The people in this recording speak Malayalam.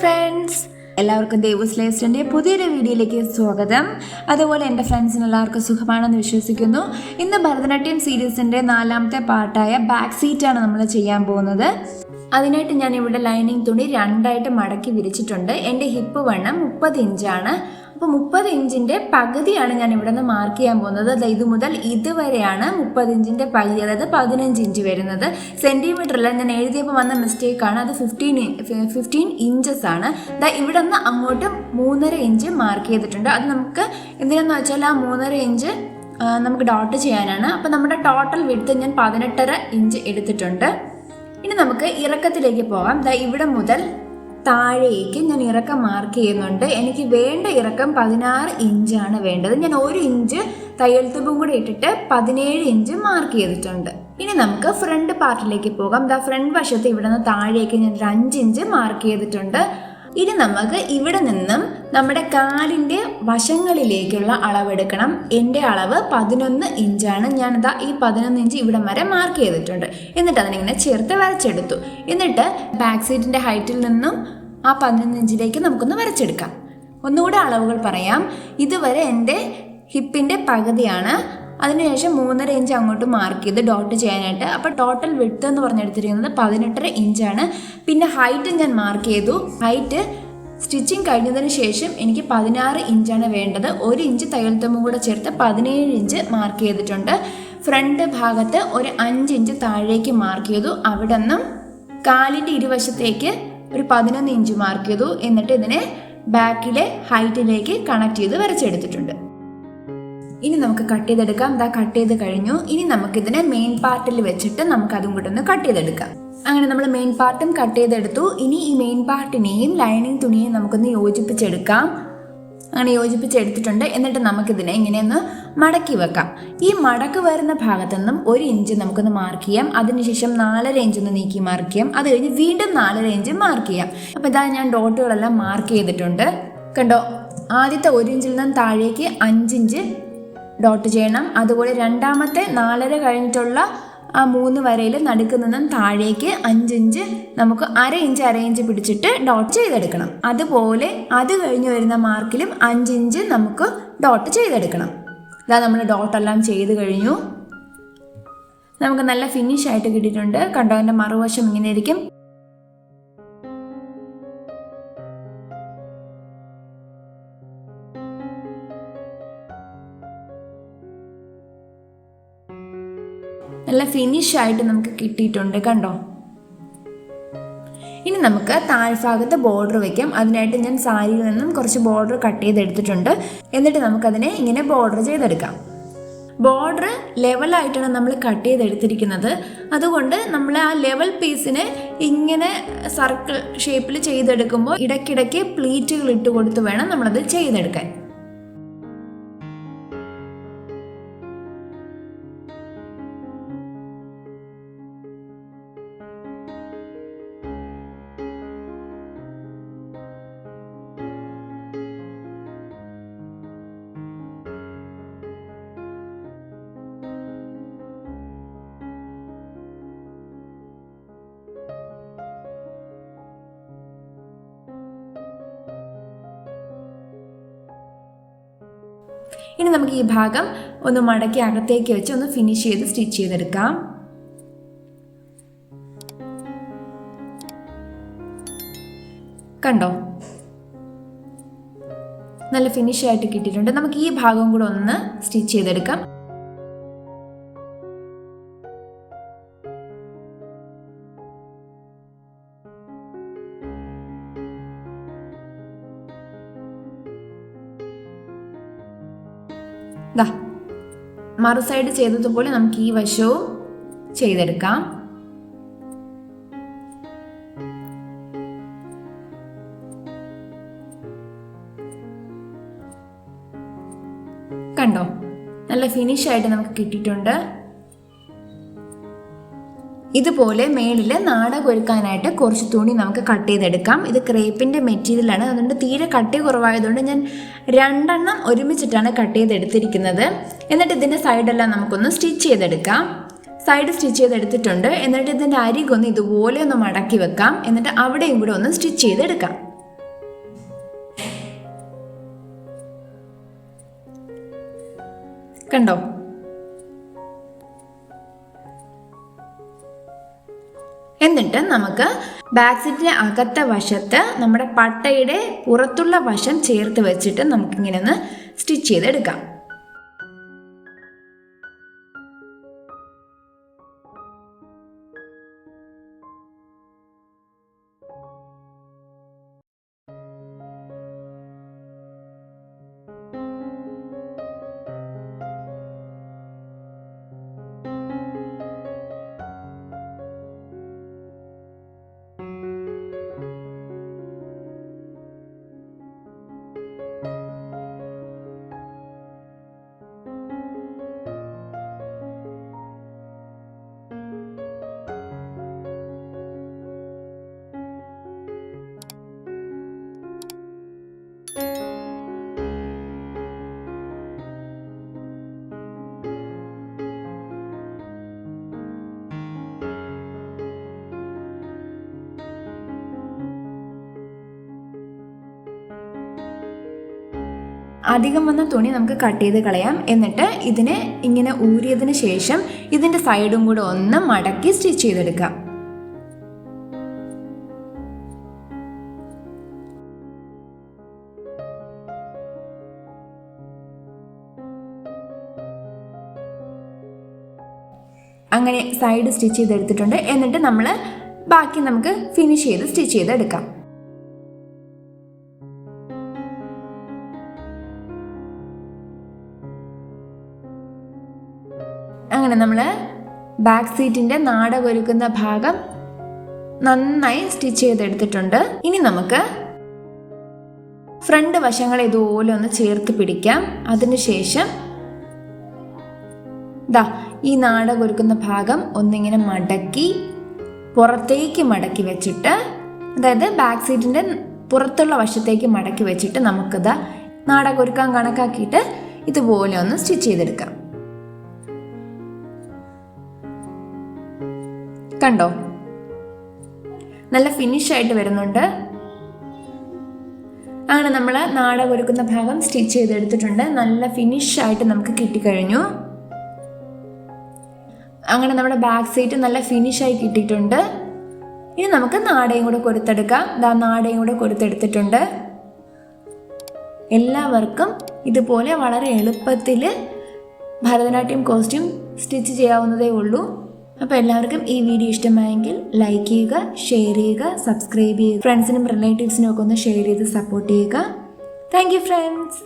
ഫ്രണ്ട്സ്, എല്ലാവർക്കും ദേവൂസ് ലൈഫ്സ്റ്റൈലിൻ്റെ പുതിയൊരു വീഡിയോയിലേക്ക് സ്വാഗതം. അതുപോലെ എൻ്റെ ഫ്രണ്ട്സിന് എല്ലാവർക്കും സുഖമാണെന്ന് വിശ്വസിക്കുന്നു. ഇന്ന് ഭരതനാട്യം സീരീസിൻ്റെ 4ാമത്തെ പാർട്ടായ ബാക്ക് സീറ്റാണ് നമ്മൾ ചെയ്യാൻ പോകുന്നത്. അതിനായിട്ട് ഞാൻ ഇവിടെ ലൈനിങ് തുണി 2ആയിട്ട് മടക്കി വിരിച്ചിട്ടുണ്ട്. എൻ്റെ ഹിപ്പ് വണ്ണം 30 ഇഞ്ചാണ്. അപ്പോൾ 30 ഇഞ്ചിൻ്റെ പകുതിയാണ് ഞാൻ ഇവിടെ നിന്ന് മാർക്ക് ചെയ്യാൻ പോകുന്നത്. ഇത് മുതൽ ഇതുവരെയാണ് 30 ഇഞ്ചിൻ്റെ പകുതി, അതായത് 15 ഇഞ്ച് വരുന്നത്. സെൻറ്റിമീറ്ററിൽ ഞാൻ എഴുതിയപ്പോൾ വന്ന മിസ്റ്റേക്കാണ്. അത് 15 ഇഞ്ചസ് ആണ്. ഇവിടെ നിന്ന് അങ്ങോട്ട് 3.5 ഇഞ്ച് മാർക്ക് ചെയ്തിട്ടുണ്ട്. അത് നമുക്ക് എന്തിനാന്ന് വെച്ചാൽ ആ 3.5 ഇഞ്ച് നമുക്ക് ഡോട്ട് ചെയ്യാനാണ്. അപ്പോൾ നമ്മുടെ ടോട്ടൽ വിഡ്ത്ത് ഞാൻ 18.5 ഇഞ്ച് എടുത്തിട്ടുണ്ട്. ഇനി നമുക്ക് ഇറക്കത്തിലേക്ക് പോകാം. ഇവിടെ മുതൽ താഴേക്ക് ഞാൻ ഇറക്കം മാർക്ക് ചെയ്യുന്നുണ്ട്. എനിക്ക് വേണ്ട ഇറക്കം 16 ഇഞ്ചാണ് വേണ്ടത്. ഞാൻ 1 ഇഞ്ച് തയ്യൽ തുമ്പും കൂടി ഇട്ടിട്ട് 17 ഇഞ്ച് മാർക്ക് ചെയ്തിട്ടുണ്ട്. ഇനി നമുക്ക് ഫ്രണ്ട് പാർട്ടിലേക്ക് പോകാം. ഫ്രണ്ട് വശത്ത് ഇവിടെ നിന്ന് താഴേക്ക് ഞാൻ 5 ഇഞ്ച് മാർക്ക് ചെയ്തിട്ടുണ്ട്. ഇനി നമുക്ക് ഇവിടെ നിന്നും നമ്മുടെ കാലിൻ്റെ വശങ്ങളിലേക്കുള്ള അളവെടുക്കണം. എൻ്റെ അളവ് 11 ഇഞ്ചാണ്. ഞാനിതാ ഈ 11 ഇഞ്ച് ഇവിടം വരെ മാർക്ക് ചെയ്തിട്ടുണ്ട്. എന്നിട്ട് അതിനിങ്ങനെ ചേർത്ത് വരച്ചെടുത്തു. എന്നിട്ട് ബാക്ക് സീറ്റിൻ്റെ ഹൈറ്റിൽ നിന്നും ആ 11 ഇഞ്ചിലേക്ക് നമുക്കൊന്ന് വരച്ചെടുക്കാം. ഒന്നുകൂടെ അളവുകൾ പറയാം. ഇതുവരെ എൻ്റെ ഹിപ്പിൻ്റെ പകുതിയാണ്. അതിനുശേഷം 3.5 ഇഞ്ച് അങ്ങോട്ട് മാർക്ക് ചെയ്ത് ഡോട്ട് ചെയ്യാനായിട്ട്. അപ്പോൾ ടോട്ടൽ വിഡ്ത്ത് എന്ന് പറഞ്ഞെടുത്തിരിക്കുന്നത് 18.5 ഇഞ്ചാണ്. പിന്നെ ഹൈറ്റ് ഞാൻ മാർക്ക് ചെയ്തു. ഹൈറ്റ് സ്റ്റിച്ചിങ് കഴിഞ്ഞതിന് ശേഷം എനിക്ക് 16 ഇഞ്ചാണ് വേണ്ടത്. 1 ഇഞ്ച് തയ്യൽ തുമ്പും കൂടെ ചേർത്ത് 17 ഇഞ്ച് മാർക്ക് ചെയ്തിട്ടുണ്ട്. ഫ്രണ്ട് ഭാഗത്ത് ഒരു 5 ഇഞ്ച് താഴേക്ക് മാർക്ക് ചെയ്തു. അവിടെ നിന്നും കാലിൻ്റെ ഇരുവശത്തേക്ക് ഒരു 11 ഇഞ്ച് മാർക്ക് ചെയ്തു. എന്നിട്ട് ഇതിനെ ബാക്കിലെ ഹൈറ്റിലേക്ക് കണക്ട് ചെയ്ത് വരച്ചെടുത്തിട്ടുണ്ട്. ഇനി നമുക്ക് കട്ട് ചെയ്തെടുക്കാം. കട്ട് ചെയ്ത് കഴിഞ്ഞു. ഇനി നമുക്കിതിനെ മെയിൻ പാർട്ടിൽ വെച്ചിട്ട് നമുക്ക് അതും കൂടെ ഒന്ന് കട്ട് ചെയ്തെടുക്കാം. അങ്ങനെ നമ്മൾ മെയിൻ പാർട്ടും കട്ട് ചെയ്തെടുത്തു. ഇനി ഈ മെയിൻ പാർട്ടിനെയും ലൈനിങ് തുണിയെയും നമുക്കൊന്ന് യോജിപ്പിച്ചെടുക്കാം. അങ്ങനെ യോജിപ്പിച്ചെടുത്തിട്ടുണ്ട്. എന്നിട്ട് നമുക്കിതിനെ ഇങ്ങനെയൊന്ന് മടക്കി വെക്കാം. ഈ മടക്ക് വരുന്ന ഭാഗത്തു നിന്നും 1 ഇഞ്ച് നമുക്കൊന്ന് മാർക്ക് ചെയ്യാം. അതിനുശേഷം 4.5 ഇഞ്ച് ഒന്ന് നീക്കി മാർക്ക് ചെയ്യാം. അത് കഴിഞ്ഞ് വീണ്ടും 4.5 ഇഞ്ച് മാർക്ക് ചെയ്യാം. അപ്പോൾ ഞാൻ ഡോട്ടുകളെല്ലാം മാർക്ക് ചെയ്തിട്ടുണ്ട്. കണ്ടോ, ആദ്യത്തെ 1 ഇഞ്ചിൽ നിന്നും താഴേക്ക് 5 ഇഞ്ച് ഡോട്ട് ചെയ്യണം. അതുപോലെ രണ്ടാമത്തെ 4.5 കഴിഞ്ഞിട്ടുള്ള ആ 3 വരയിൽ നടുക്ക് നിന്നും താഴേക്ക് 5 ഇഞ്ച് നമുക്ക് അര ഇഞ്ച് പിടിച്ചിട്ട് ഡോട്ട് ചെയ്തെടുക്കണം. അതുപോലെ അത് കഴിഞ്ഞ് വരുന്ന മാർക്കിലും 5 ഇഞ്ച് നമുക്ക് ഡോട്ട് ചെയ്തെടുക്കണം. നമ്മൾ ഡോട്ടെല്ലാം ചെയ്ത് കഴിഞ്ഞു. നമുക്ക് നല്ല ഫിനിഷ് ആയിട്ട് കിട്ടിയിട്ടുണ്ട്. കണ്ടോ, അതിൻ്റെ മറുവശം ഇങ്ങനെ ഇരിക്കും. നല്ല ഫിനിഷായിട്ട് നമുക്ക് കിട്ടിയിട്ടുണ്ട്. കണ്ടോ, ഇനി നമുക്ക് താഴ്ഭാഗത്ത് ബോർഡർ വയ്ക്കാം. അതിനായിട്ട് ഞാൻ സാരിയിൽ നിന്നും കുറച്ച് ബോർഡർ കട്ട് ചെയ്തെടുത്തിട്ടുണ്ട്. എന്നിട്ട് നമുക്കതിനെ ഇങ്ങനെ ബോർഡർ ചെയ്തെടുക്കാം. ബോർഡർ ലെവലായിട്ടാണ് നമ്മൾ കട്ട് ചെയ്തെടുത്തിരിക്കുന്നത്. അതുകൊണ്ട് നമ്മൾ ആ ലെവൽ പീസിനെ ഇങ്ങനെ സർക്കിൾ ഷേപ്പിൽ ചെയ്തെടുക്കുമ്പോൾ ഇടയ്ക്കിടയ്ക്ക് പ്ലീറ്റുകൾ ഇട്ട് കൊടുത്ത് വേണം നമ്മളത് ചെയ്തെടുക്കാൻ. ഇനി നമുക്ക് ഈ ഭാഗം ഒന്ന് മടക്കി അകത്തേക്ക് വെച്ച് ഒന്ന് ഫിനിഷ് ചെയ്ത് സ്റ്റിച്ച് ചെയ്തെടുക്കാം. കണ്ടോ, നല്ല ഫിനിഷ് ആയിട്ട് കിട്ടിയിട്ടുണ്ട്. നമുക്ക് ഈ ഭാഗം കൂടെ ഒന്ന് സ്റ്റിച്ച് ചെയ്തെടുക്കാം. മറു സൈഡ് ചെയ്തതുപോലെ നമുക്ക് ഈ വശവും ചെയ്തെടുക്കാം. കണ്ടോ, നല്ല ഫിനിഷ് ആയിട്ട് നമുക്ക് കിട്ടിയിട്ടുണ്ട്. ഇതുപോലെ മേളിൽ നാടകം ഒരുക്കാനായിട്ട് കുറച്ച് തുണി നമുക്ക് കട്ട് ചെയ്തെടുക്കാം. ഇത് ക്രേപ്പിൻ്റെ മെറ്റീരിയലാണ്. അതുകൊണ്ട് തീരെ കട്ടി കുറവായതുകൊണ്ട് ഞാൻ 2 എണ്ണം ഒരുമിച്ചിട്ടാണ് കട്ട് ചെയ്തെടുത്തിരിക്കുന്നത്. എന്നിട്ട് ഇതിൻ്റെ സൈഡെല്ലാം നമുക്കൊന്ന് സ്റ്റിച്ച് ചെയ്തെടുക്കാം. സൈഡ് സ്റ്റിച്ച് ചെയ്തെടുത്തിട്ടുണ്ട്. എന്നിട്ട് ഇതിൻ്റെ അരികൊന്ന് ഇതുപോലെ ഒന്ന് മടക്കി വെക്കാം. എന്നിട്ട് അവിടെയും കൂടെ ഒന്ന് സ്റ്റിച്ച് ചെയ്തെടുക്കാം. കണ്ടോ? എന്നിട്ട് നമുക്ക് ബാക്ക് സീറ്റിൻ്റെ അകത്തെ വശത്ത് നമ്മുടെ പട്ടയുടെ പുറത്തുള്ള വശം ചേർത്ത് വെച്ചിട്ട് നമുക്കിങ്ങനെ ഒന്ന് സ്റ്റിച്ച് ചെയ്തെടുക്കാം. അധികം വന്ന തുണി നമുക്ക് കട്ട് ചെയ്ത് കളയാം. എന്നിട്ട് ഇതിനെ ഇങ്ങനെ ഊരിയതിന് ശേഷം ഇതിൻ്റെ സൈഡും കൂടെ ഒന്ന് മടക്കി സ്റ്റിച്ച് ചെയ്തെടുക്കാം. അങ്ങനെ സൈഡ് സ്റ്റിച്ച് ചെയ്തെടുത്തിട്ടുണ്ട്. എന്നിട്ട് നമ്മൾ ബാക്കി നമുക്ക് ഫിനിഷ് ചെയ്ത് സ്റ്റിച്ച് ചെയ്തെടുക്കാം. അങ്ങനെ നമ്മൾ ബാക്ക് സീറ്റിൻ്റെ നാടകൊരുക്കുന്ന ഭാഗം നന്നായി സ്റ്റിച്ച് ചെയ്തെടുത്തിട്ടുണ്ട്. ഇനി നമുക്ക് ഫ്രണ്ട് വശങ്ങൾ ഇതുപോലെ ഒന്ന് ചേർത്ത് പിടിക്കാം. അതിനുശേഷം ഈ നാടകൊരുക്കുന്ന ഭാഗം ഒന്നിങ്ങനെ മടക്കി പുറത്തേക്ക് മടക്കി വെച്ചിട്ട്, അതായത് ബാക്ക് സീറ്റിൻ്റെ പുറത്തുള്ള വശത്തേക്ക് മടക്കി വെച്ചിട്ട് നമുക്കിത് നാടകൊരുക്കാൻ കണക്കാക്കിയിട്ട് ഇതുപോലെ ഒന്ന് സ്റ്റിച്ച് ചെയ്തെടുക്കാം. കണ്ടോ? നല്ല ഫിനിഷായിട്ട് വരുന്നുണ്ട്. അങ്ങനെ നമ്മൾ നാടകൊരുക്കുന്ന ഭാഗം സ്റ്റിച്ച് ചെയ്തെടുത്തിട്ടുണ്ട്. നല്ല ഫിനിഷായിട്ട് നമുക്ക് കിട്ടിക്കഴിഞ്ഞു. അങ്ങനെ നമ്മുടെ ബാക്ക് സീറ്റ് നല്ല ഫിനിഷായി കിട്ടിയിട്ടുണ്ട്. ഇനി നമുക്ക് നാടയും കൂടെ കൊടുത്തെടുക്കാം. നാടയും കൂടെ കൊടുത്തെടുത്തിട്ടുണ്ട്. എല്ലാവർക്കും ഇതുപോലെ വളരെ എളുപ്പത്തിൽ ഭരതനാട്യം കോസ്റ്റ്യൂം സ്റ്റിച്ച് ചെയ്യാവുന്നതേ ഉള്ളൂ. അപ്പോൾ എല്ലാവർക്കും ഈ വീഡിയോ ഇഷ്ടമായെങ്കിൽ ലൈക്ക് ചെയ്യുക, ഷെയർ ചെയ്യുക, സബ്സ്ക്രൈബ് ചെയ്യുക, ഫ്രണ്ട്സിനും റിലേറ്റീവ്സിനും ഒക്കെ ഒന്ന് ഷെയർ ചെയ്ത് സപ്പോർട്ട് ചെയ്യുക. Thank you friends.